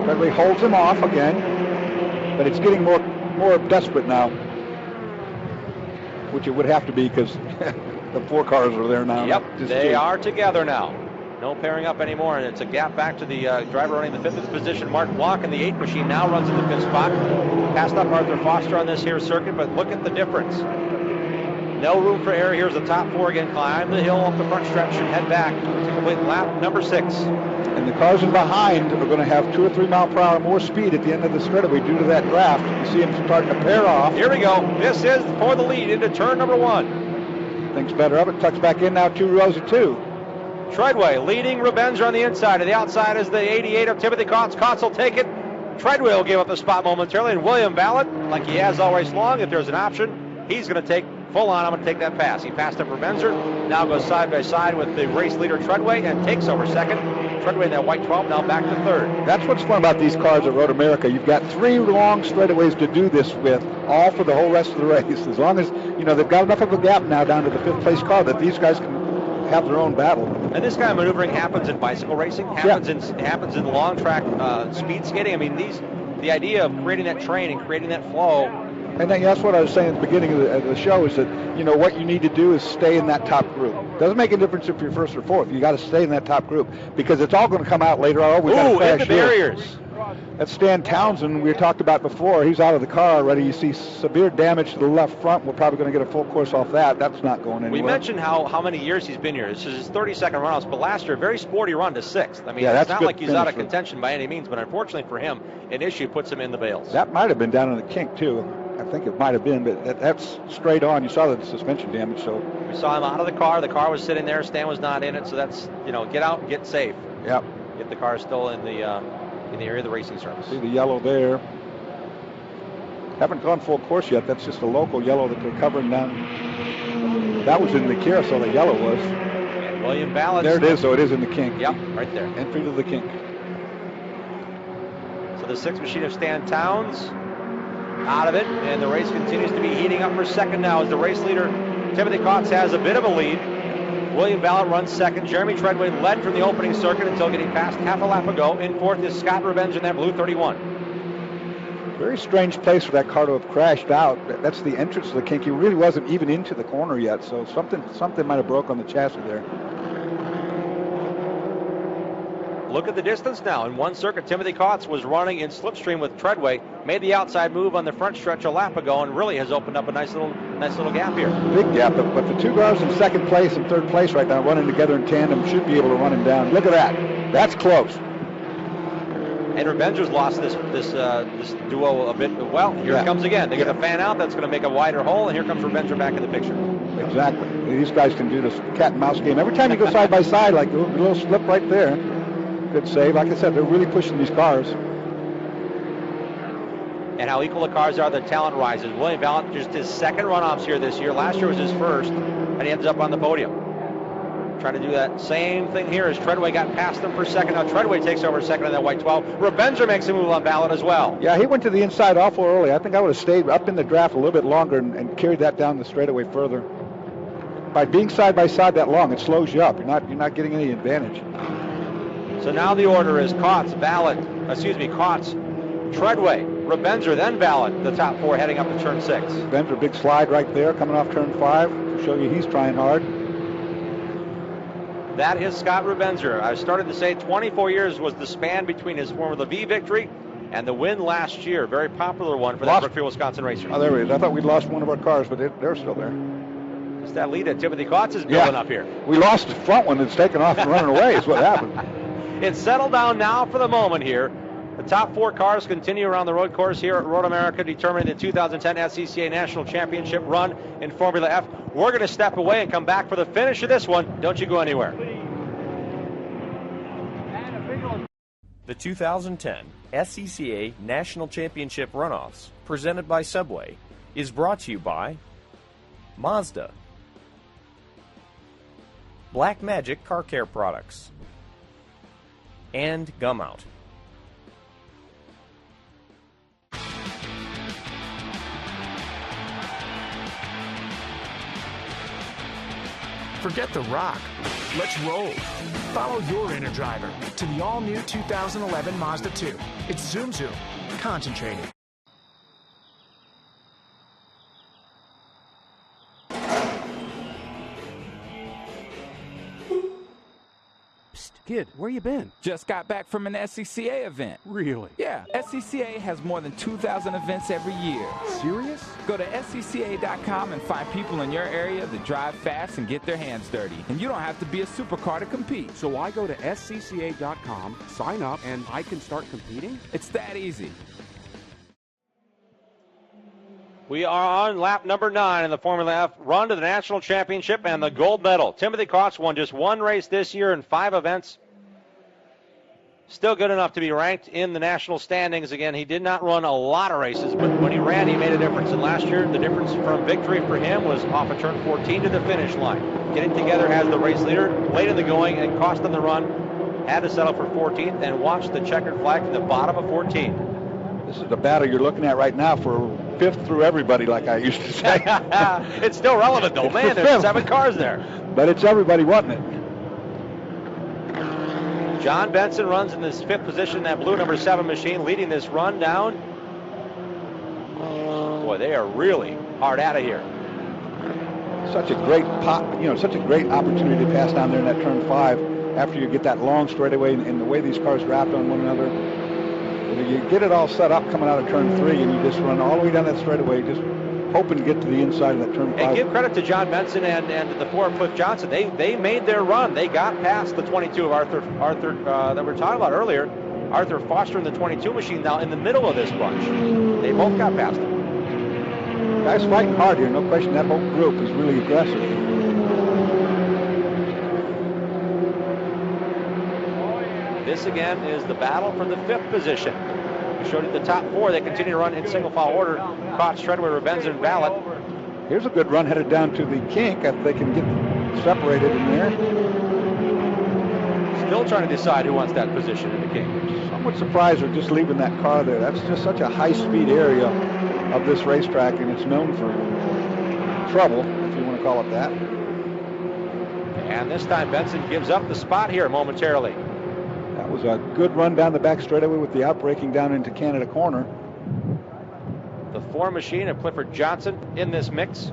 Treadway holds him off again, but it's getting more desperate now, which it would have to be because the 4 cars are there now. Yep, they are together now. No pairing up anymore, and it's a gap back to the driver running the 5th position. Mark Block in the 8th machine now runs in the 5th spot. Passed up Arthur Foster on this here circuit, but look at the difference. No room for error. Here's the top 4 again. Climb the hill up the front stretch and head back to complete lap number 6. And the cars in behind are going to have 2 or 3 mile per hour more speed at the end of the straightaway due to that draft. You see them starting to pair off. Here we go. This is for the lead into turn number 1. Things better up. It tucks back in now 2 rows of 2. Treadway leading Rebenzer on the inside. To the outside is the 88 of Timothy Kotz. Kotz will take it. Treadway will give up the spot momentarily. And William Ballot, like he has all race long, if there's an option, he's going to take full on. I'm going to take that pass. He passed up Rebenzer. Now goes side by side with the race leader Treadway and takes over 2nd. Treadway in that white 12 now back to 3rd. That's what's fun about these cars at Road America. You've got 3 long straightaways to do this with, all for the whole rest of the race. As long as, they've got enough of a gap now down to the 5th place car that these guys can have their own battle. And this kind of maneuvering happens in bicycle racing, happens in long track speed skating. I mean, the idea of creating that train and creating that flow. And that's what I was saying at the beginning of the show is that, what you need to do is stay in that top group. Doesn't make a difference if you're 1st or 4th. You got to stay in that top group because it's all going to come out later on. Ooh, in the barriers. That's Stan Townsend we talked about before. He's out of the car already. You see severe damage to the left front. We're probably going to get a full course off that. That's not going anywhere. We mentioned how many years he's been here. This is his 32nd Runoffs, but last year, a very sporty run to 6th. I mean, it's not like he's out of contention by any means, but unfortunately for him, an issue puts him in the bails. That might have been down in the kink, too. I think it might have been, but that's straight on. You saw the suspension damage, so. We saw him out of the car. The car was sitting there. Stan was not in it, so that's, get out and get safe. Yep. If the car is still in the area of the racing surface. See the yellow there. Haven't gone full course yet. That's just a local yellow that they're covering down. That was in the carousel, the yellow was. And William Ballot. There it is, so it is in the kink. Yep, right there. Entry to the kink. So the 6th machine of Stan Towns out of it, and the race continues to be heating up for 2nd now as the race leader, Timothy Kotz, has a bit of a lead. William Ballot runs 2nd. Jeremy Treadway led from the opening circuit until getting past half a lap ago. In 4th is Scott Rebenzer in that blue 31. Very strange place for that car to have crashed out. That's the entrance to the kink. He really wasn't even into the corner yet, so something might have broke on the chassis there. Look at the distance now. In one circuit, Timothy Kotz was running in slipstream with Treadway, made the outside move on the front stretch a lap ago, and really has opened up a nice little gap here. Big gap, but the two cars in second place and third place right now running together in tandem should be able to run him down. Look at that. That's close. And Rebenger's lost this duo a bit. Well, here it comes again. They're going to fan out. That's going to make a wider hole, and here comes Rebenger back in the picture. Exactly. These guys can do this cat and mouse game. Every time you go side by side, like a little slip right there. Good save. Like I said, they're really pushing these cars. And how equal the cars are, the talent rises. William Valent, just his second runoffs here this year. Last year was his first, and he ends up on the podium. Trying to do that same thing here as Treadway got past him for second. Now Treadway takes over second on that white 12. Rebenger makes a move on Valent as well. Yeah, he went to the inside awful early. I think I would have stayed up in the draft a little bit longer and carried that down the straightaway further. By being side by side that long, it slows you up. You're not getting any advantage. So now the order is Kotz, Treadway, Rebenger, then Valent, the top four heading up to turn 6. Rebenger, big slide right there coming off turn 5 to show you he's trying hard. That is Scott Rebenger. I started to say 24 years was the span between his Formula V victory and the win last year. Very popular one for the Brookfield, Wisconsin racers. Oh, there he is. I thought we'd lost one of our cars, but they're still there. It's that lead that Timothy Kotz is building up here. We lost the front one that's taken off and running away is what happened. It's settled down now for the moment here. The top 4 cars continue around the road course here at Road America, determining the 2010 SCCA National Championship run in Formula F. We're going to step away and come back for the finish of this one. Don't you go anywhere. The 2010 SCCA National Championship Runoffs, presented by Subway, is brought to you by Mazda, Black Magic Car Care Products, and Gumout. Forget the rock. Let's roll. Follow your inner driver to the all-new 2011 Mazda 2. It's Zoom Zoom, concentrated. Kid, where you been? Just got back from an SCCA event. Really? Yeah, SCCA has more than 2,000 events every year. Serious? Go to SCCA.com and find people in your area that drive fast and get their hands dirty. And you don't have to be a supercar to compete. So I go to SCCA.com, sign up, and I can start competing? It's that easy. We are on lap number 9 in the Formula F run to the National Championship and the gold medal. Timothy Kotz won just one race this year in 5 events. Still good enough to be ranked in the national standings. Again, he did not run a lot of races, but when he ran, he made a difference. And last year, the difference from victory for him was off of turn 14 to the finish line. Getting together as the race leader, late in the going, and cost him the run. Had to settle for 14th and watch the checkered flag from the bottom of 14. This is the battle you're looking at right now for 5th through everybody, like I used to say. It's still relevant, though. Man, there's 7 cars there. But it's everybody wanting it. John Benson runs in this 5th position, that blue number 7 machine, leading this run down. Boy, they are really hard out of here. Such a great such a great opportunity to pass down there in that turn 5 after you get that long straightaway and the way these cars wrapped on one another. You get it all set up coming out of turn 3, and you just run all the way down that straightaway, just hoping to get to the inside of that turn 5. And give credit to John Benson and the 4 of Cliff Johnson. They made their run. They got past the 22 of Arthur that we were talking about earlier. Arthur Foster in the 22 machine now in the middle of this bunch. They both got past him. Guys fighting hard here, no question. That whole group is really aggressive. This again is the battle for the 5th position. We showed you the top 4. They continue to run in single file order. Kotz, Treadway, Rebenzer, and Valent. Here's a good run headed down to the kink if they can get separated in there. Still trying to decide who wants that position in the kink. Somewhat surprised they're just leaving that car there. That's just such a high-speed area of this racetrack, and it's known for trouble, if you want to call it that. And this time Benson gives up the spot here momentarily. That was a good run down the back straightaway with the outbraking down into Canada Corner. 4 machine of Clifford Johnson in this mix.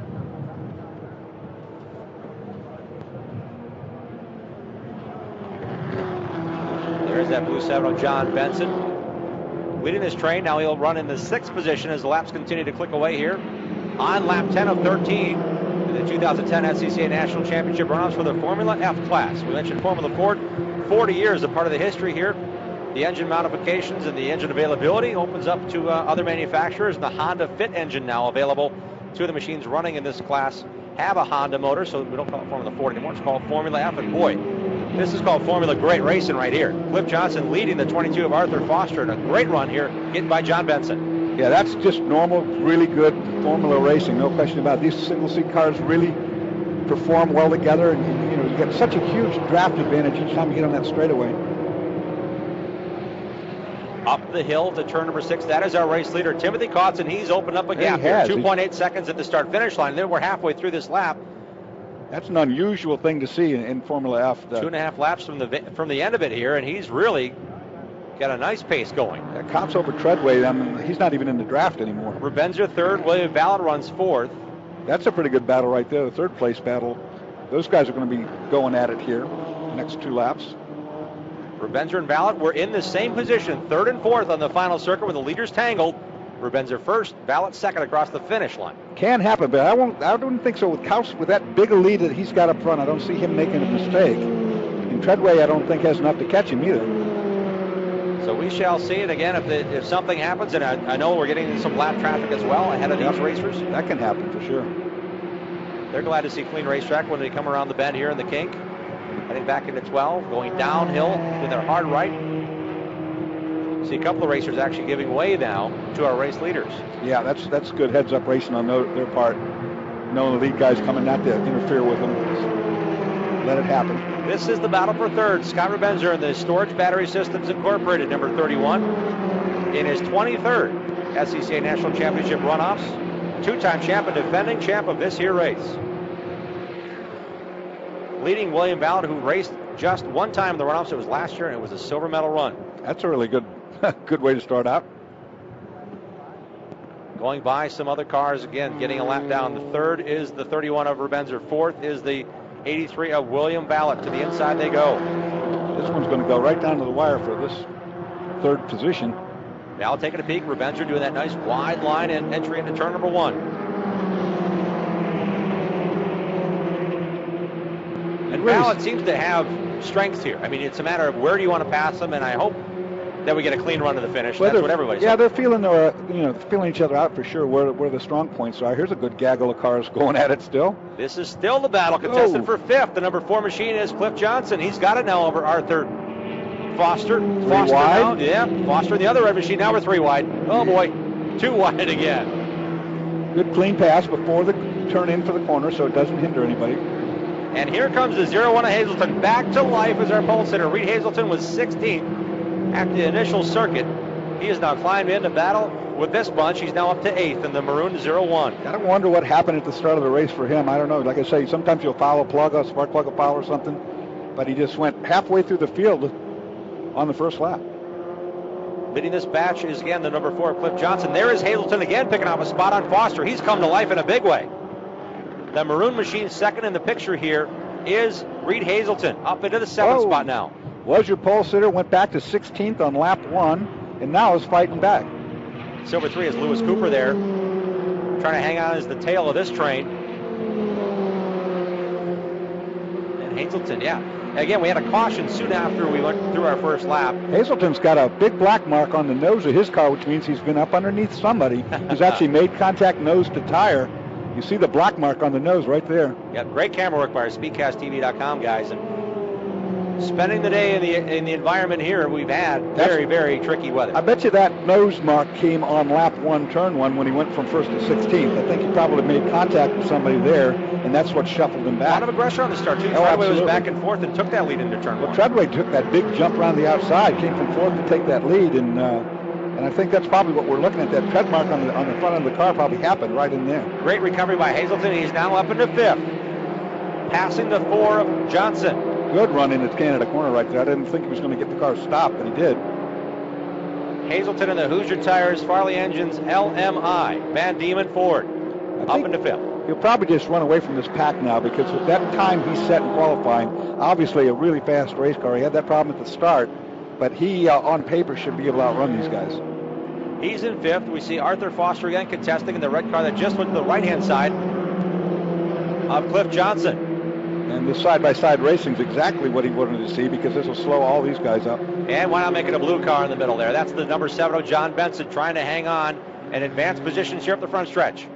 There's that blue 7 of John Benson leading this train. Now he'll run in the 6th position as the laps continue to click away here on lap 10 of 13 in the 2010 SCCA National Championship Runoffs for the Formula F class. We mentioned Formula Ford, 40 years, a part of the history here. The engine modifications and the engine availability opens up to other manufacturers. And the Honda Fit engine now available. 2 of the machines running in this class have a Honda motor, so we don't call it Formula Ford anymore. It's called Formula F. And boy, this is called Formula Great Racing right here. Cliff Johnson leading the 22 of Arthur Foster, and a great run here, getting by John Benson. Yeah, that's just normal, really good Formula racing, no question about it. These single-seat cars really perform well together, and you get such a huge draft advantage each time you get on that straightaway. Up the hill to turn number 6. That is our race leader, Timothy Kotzen. He's opened up a gap here. 2.8 seconds at the start-finish line. Then we're halfway through this lap. That's an unusual thing to see in Formula F. 2.5 laps from the end of it here, and he's really got a nice pace going. Cops over Treadway. He's not even in the draft anymore. Rebenzer 3rd. William Ballard runs 4th. That's a pretty good battle right there, the 3rd place battle. Those guys are going to be going at it here the next 2 laps. Rebenzer and Ballard were in the same position, 3rd and 4th on the final circuit with the leaders tangled. Rebenzer 1st, Ballard 2nd across the finish line. Can happen, but I don't think so. With Kaus, with that big a lead that he's got up front, I don't see him making a mistake. And Treadway, I don't think has enough to catch him either. So we shall see it again if something happens, and I know we're getting some lap traffic as well ahead of these racers. That can happen for sure. They're glad to see clean racetrack when they come around the bend here in the kink. Heading back into 12, going downhill to their hard right. See a couple of racers actually giving way now to our race leaders. Yeah, that's good heads-up racing on their part. Knowing the lead guy's coming, not to interfere with them. Just let it happen. This is the battle for 3rd. Scott Rebenzer in the Storage Battery Systems Incorporated, number 31, in his 23rd SCCA National Championship Runoffs. 2-time champ and defending champ of this here race. Leading William Ballard, who raced just one time in the runoffs. It was last year, and it was a silver medal run. That's a really good way to start out. Going by some other cars, again, getting a lap down. The 3rd is the 31 of Rebenzer. 4th is the 83 of William Ballard. To the inside they go. This one's going to go right down to the wire for this 3rd position. Ballard taking a peek. Rebenzer doing that nice wide line and entry into turn number 1. And Ballard seems to have strengths here. I mean, it's a matter of where do you want to pass them, and I hope that we get a clean run to the finish. That's what everybody's saying. They're feeling each other out for sure where the strong points are. Here's a good gaggle of cars going at it still. This is still the battle contested for 5th. The number 4 machine is Cliff Johnson. He's got it now over Arthur Foster. Foster wide? Now, yeah, Foster in the other red machine. Now we're 3 wide. Oh boy, 2 wide again. Good clean pass before the turn in for the corner so it doesn't hinder anybody. And here comes the 0-1 of Hazelton back to life as our pole sitter. Reed Hazelton was 16th at the initial circuit. He has now climbed into battle with this bunch. He's now up to 8th in the maroon 0-1. I don't wonder what happened at the start of the race for him. I don't know. Like I say, sometimes you'll foul a spark plug a foul or something. But he just went halfway through the field on the first lap. Leading this batch is again the number 4, Cliff Johnson. There is Hazelton again picking up a spot on Foster. He's come to life in a big way. The maroon machine second in the picture here is Reed Hazelton, up into the 7th spot now. Was your pole sitter, went back to 16th on lap 1, and now is fighting back. Silver 3 is Lewis Cooper there, trying to hang on as the tail of this train. And Hazelton, yeah. Again, we had a caution soon after we went through our first lap. Hazelton's got a big black mark on the nose of his car, which means he's been up underneath somebody who's actually made contact nose to tire. You see the black mark on the nose right there. Yep, great camera work by our SpeedcastTV.com guys. And spending the day in the environment here we've had very, very tricky weather. I bet you that nose mark came on lap 1, turn 1, when he went from 1st to 16th. I think he probably made contact with somebody there, and that's what shuffled him back. A lot of aggression on the start, too. Treadway was back and forth and took that lead into turn 1. Treadway took that big jump around the outside, came from 4th to take that lead, and I think that's probably what we're looking at. That tread mark on the front of the car probably happened right in there. Great recovery by Hazelton. He's now up into 5th, passing the 4 of Johnson. Good run into Canada corner right there. I didn't think he was going to get the car stopped, but he did. Hazelton and the Hoosier Tires, Farley Engines, LMI, Van Diemen Ford, up into 5th. He'll probably just run away from this pack now because with that time he set in qualifying, obviously a really fast race car. He had that problem at the start, but he, on paper, should be able to outrun these guys. He's in 5th. We see Arthur Foster again contesting in the red car that just went to the right-hand side of Cliff Johnson. And this side-by-side racing is exactly what he wanted to see because this will slow all these guys up. And why not make it a blue car in the middle there? That's the number 7, John Benson, trying to hang on and advance positions here up the front stretch.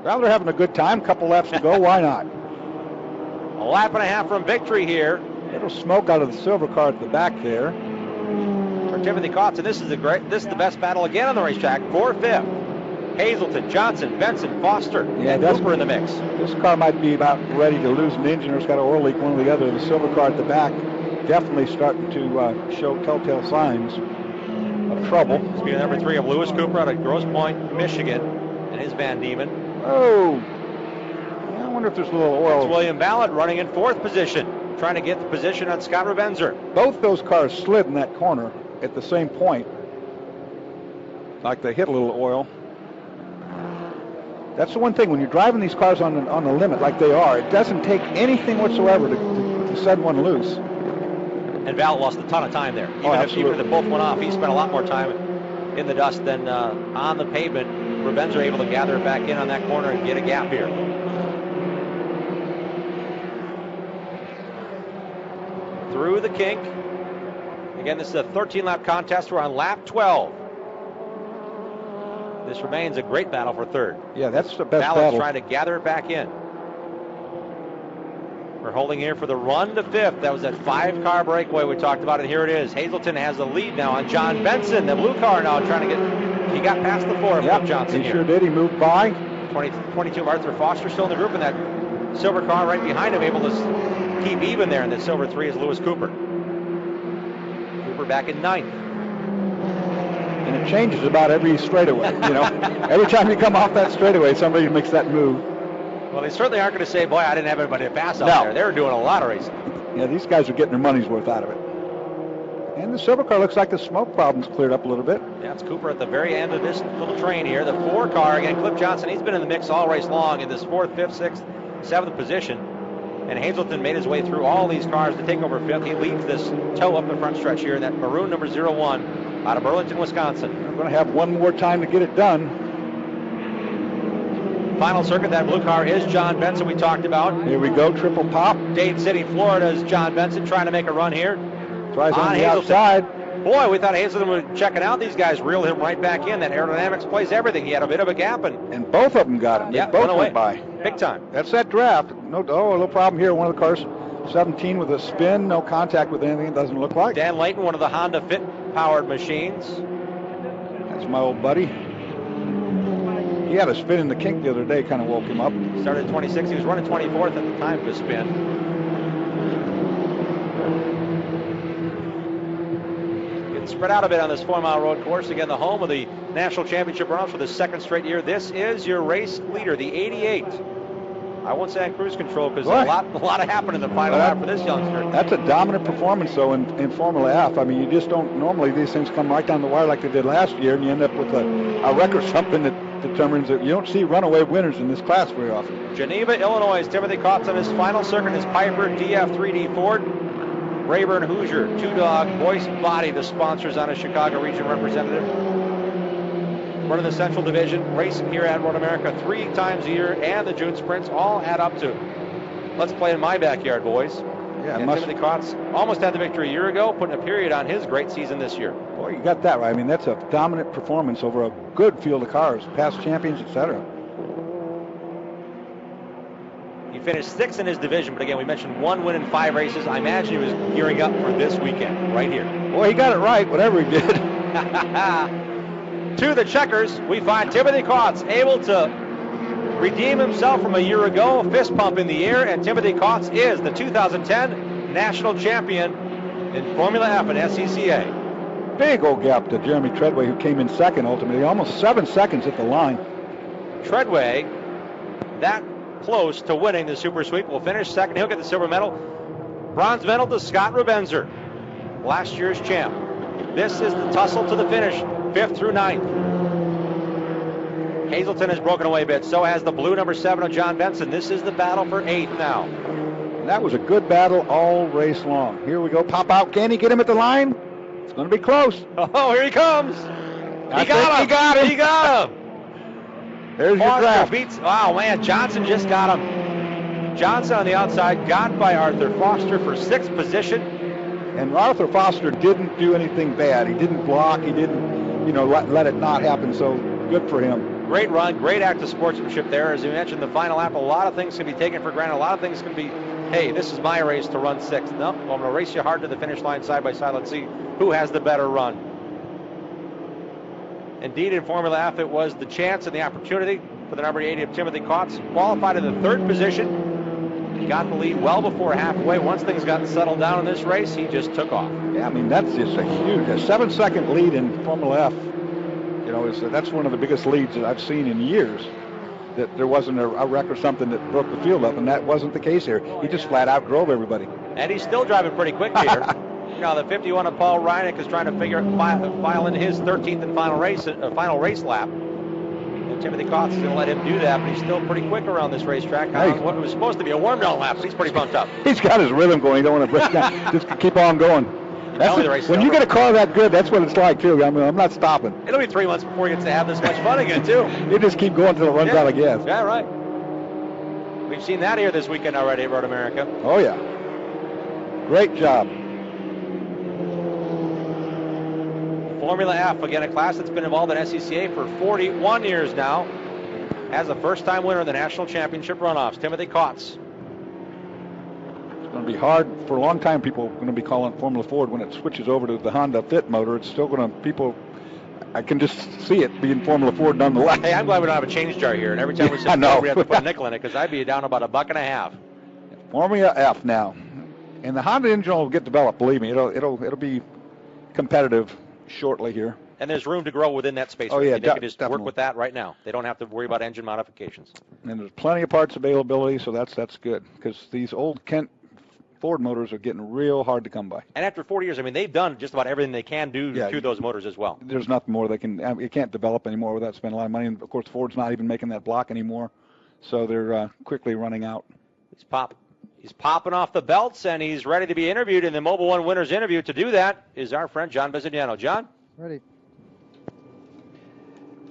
Well, they're having a good time. Couple laps to go. Why not? A lap and a half from victory here. Little smoke out of the silver car at the back there. For Timothy Kotz, and this is the best battle again on the racetrack for 5th. Hazelton, Johnson, Benson, Foster, and Cooper in the mix. This car might be about ready to lose an engine or it's got an oil leak, one or the other. The silver car at the back definitely starting to show telltale signs of trouble. Speed number 3 of Lewis Cooper out of Grosse Pointe, Michigan, and his Van Diemen. Oh, I wonder if there's a little oil. It's William Ballard running in 4th position, trying to get the position on Scott Rebenzer. Both those cars slid in that corner at the same point, like they hit a little oil. That's the one thing, when you're driving these cars on the limit like they are, it doesn't take anything whatsoever to send one loose. And Val lost a ton of time there. Even if they both went off, he spent a lot more time in the dust than on the pavement. Rebenzer able to gather it back in on that corner and get a gap here. Through the kink. Again, this is a 13-lap contest. We're on lap 12. This remains a great battle for 3rd. Yeah, that's the best Ballard's battle. trying to gather it back in. We're holding here for the run to 5th. That was that 5-car breakaway we talked about, and here it is. Hazelton has the lead now on John Benson. The blue car now trying to get, he got past the 4 of Cliff Johnson he sure did. He moved by. 22 of Arthur Foster still in the group, and that silver car right behind him able to keep even there, and the silver 3 is Lewis Cooper. Cooper back in 9th. And it changes about every straightaway, you know. Every time you come off that straightaway, somebody makes that move. Well, they certainly aren't going to say, boy, I didn't have anybody to pass out there. They were doing a lot of racing. Yeah, these guys are getting their money's worth out of it. And the silver car looks like the smoke problem's cleared up a little bit. Yeah, it's Cooper at the very end of this little train here. The 4 car, again, Cliff Johnson, he's been in the mix all race long in this 4th, 5th, 6th, 7th position. And Hazelton made his way through all these cars to take over 5th. He leads this tow up the front stretch here in that maroon number 01 out of Burlington, Wisconsin. We're going to have one more time to get it done. Final circuit, that blue car is John Benson we talked about. Here we go, triple pop. Dade City, Florida's John Benson trying to make a run here. Tries on the Hazelton. outside. Boy, we thought Hazelton was checking out these guys, reeled him right back in. That aerodynamics plays everything. He had a bit of a gap. And both of them got him. Yeah, they both went went by. Big time. That's that draft. No problem here. One of the cars, 17 with a spin, no contact with anything, it doesn't look like. Dan Layton, one of the Honda Fit-powered machines. That's my old buddy. He had a spin in the kink the other day, kind of woke him up. Started 26. He was running 24th at the time of his spin. Getting spread out a bit on this 4-mile road course. Again, the home of the National Championship Runoffs for the 2nd straight year. This is your race leader, the 88. I won't say on cruise control because a lot happened in the final lap for this youngster. That's a dominant performance, though, in Formula F. I mean, you just don't normally, these things come right down the wire like they did last year, and you end up with a record, something that determines that you don't see runaway winners in this class very often. Geneva, Illinois, Timothy Kotz on his final circuit is Piper DF3D Ford. Rayburn Hoosier, 2-Dog, Boyce Body, the sponsors on a Chicago region representative. One of the Central Division, racing here at Road America 3 times a year, and the June Sprints all add up to. Let's play in my backyard, boys. Yeah, and Timothy Kotz almost had the victory a year ago, putting a period on his great season this year. Boy, you got that right. I mean, that's a dominant performance over a good field of cars, past champions, etc. He finished 6th in his division, but again, we mentioned 1 win in 5 races. I imagine he was gearing up for this weekend, right here. Boy, he got it right, whatever he did. To the checkers, we find Timothy Kotz able to redeem himself from a year ago, fist pump in the air, and Timothy Kotz is the 2010 national champion in Formula F and SCCA. Big old gap to Jeremy Treadway, who came in 2nd ultimately, almost 7 seconds at the line. Treadway, that close to winning the Super Sweep, will finish 2nd. He'll get the silver medal. Bronze medal to Scott Rebenzer, last year's champ. This is the tussle to the finish, 5th through 9th. Hazleton has broken away a bit. So has the blue number 7 of John Benson. This is the battle for 8th now. And that was a good battle all race long. Here we go. Pop out. Can he get him at the line? It's going to be close. Oh, here he comes. He got him. He got him. There's your draft. Beats. Wow, man. Johnson just got him. Johnson on the outside, got by Arthur Foster for 6th position. And Arthur Foster didn't do anything bad. He didn't block. He didn't, let it not happen. So good for him. Great run, great act of sportsmanship there. As you mentioned, the final lap, a lot of things can be taken for granted. A lot of things can be, hey, this is my race to run 6th. No, I'm going to race you hard to the finish line side by side. Let's see who has the better run. Indeed, in Formula F, it was the chance and the opportunity for the number 80 of Timothy Kautz. Qualified in the 3rd position. He got the lead well before halfway. Once things got settled down in this race, he just took off. Yeah, that's just a 7-second lead in Formula F. That's one of the biggest leads that I've seen in years. That there wasn't a wreck or something that broke the field up, and that wasn't the case here. He just flat out drove everybody. And he's still driving pretty quick, Peter. The 51 of Paul Reinick is trying to file in his 13th and final race lap. And Timothy Kautz is going to let him do that, but he's still pretty quick around this racetrack. What was supposed to be a warm-down lap, so he's pretty bumped up. He's got his rhythm going. He don't want to break down. Just keep on going. When you get a car that good, that's what it's like, too. I'm not stopping. It'll be 3 months before he gets to have this much fun again, too. You just keep going until it runs out of gas. Yeah, right. We've seen that here this weekend already at Road America. Oh, yeah. Great job. Formula F, again, a class that's been involved in SCCA for 41 years now. As a first-time winner of the National Championship Runoffs, Timothy Kautz. It's going to be hard for a long time. People are going to be calling Formula Ford when it switches over to the Honda Fit motor. It's still going to, I can just see it being Formula Ford nonetheless. Hey, I'm glad we don't have a change jar here, and every time we sit down, we have to put a nickel in it, because I'd be down about $1.50. Formula F now. And the Honda engine will get developed, believe me. It'll be competitive shortly here. And there's room to grow within that space. Oh, yeah, they can just definitely work with that right now. They don't have to worry about engine modifications. And there's plenty of parts availability, so that's good, because these old Kent Ford motors are getting real hard to come by. And after 40 years, they've done just about everything they can do to those motors as well. There's nothing more you can't develop anymore without spending a lot of money. And of course, Ford's not even making that block anymore, so they're quickly running out. He's popping off the belts, and he's ready to be interviewed in the Mobil 1 Winners interview. To do that is our friend John Bisognano. John? Ready.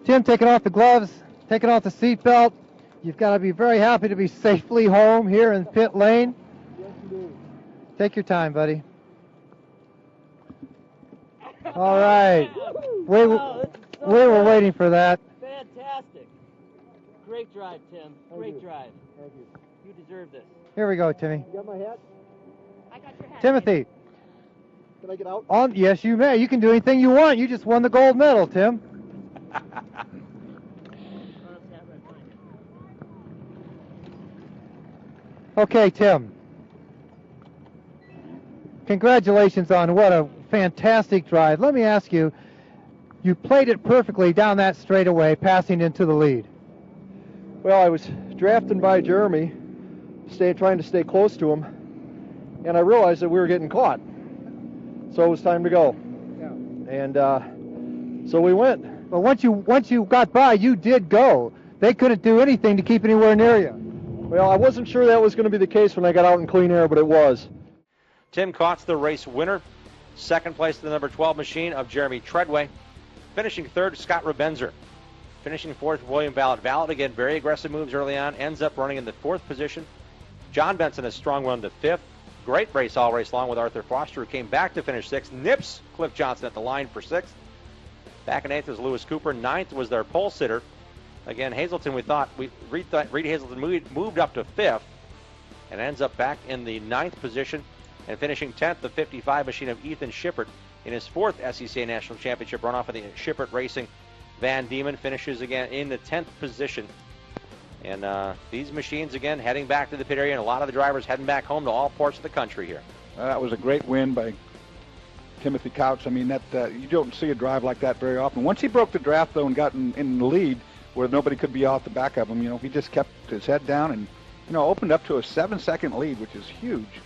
Tim, taking off the gloves, taking off the seat belt. You've got to be very happy to be safely home here in pit lane. Take your time, buddy. All right. We were waiting for that. Fantastic. Great drive, Tim. Great drive. Thank you. You deserve this. Here we go, Timmy. You got my hat? I got your hat. Timothy. Can I get out? Yes, you may. You can do anything you want. You just won the gold medal, Tim. Okay, Tim. Congratulations on what a fantastic drive. Let me ask you, you played it perfectly down that straightaway, passing into the lead. Well, I was drafting by Jeremy, trying to stay close to him, and I realized that we were getting caught. So it was time to go. Yeah. And so we went. But once you got by, you did go. They couldn't do anything to keep anywhere near you. Well, I wasn't sure that was going to be the case when I got out in clean air, but it was. Tim Kautz, the race winner. Second place to the number 12 machine of Jeremy Treadway. Finishing third, Scott Rebenzer. Finishing fourth, William Ballard. Ballard, again, very aggressive moves early on. Ends up running in the 4th position. John Benson, a strong run to 5th. Great race all race long with Arthur Foster, who came back to finish 6th. Nips Cliff Johnson at the line for 6th. Back in 8th was Lewis Cooper. 9th was their pole sitter. Again, Hazleton, Reed Hazleton moved up to 5th and ends up back in the 9th position. And finishing 10th, the 55 machine of Ethan Shippert in his 4th SCCA National Championship runoff of the Shippert Racing. Van Diemen finishes again in the 10th position. And these machines, again, heading back to the pit area, and a lot of the drivers heading back home to all parts of the country here. That was a great win by Timothy Kautz. You don't see a drive like that very often. Once he broke the draft, though, and got in the lead where nobody could be off the back of him, he just kept his head down and, opened up to a 7-second lead, which is huge.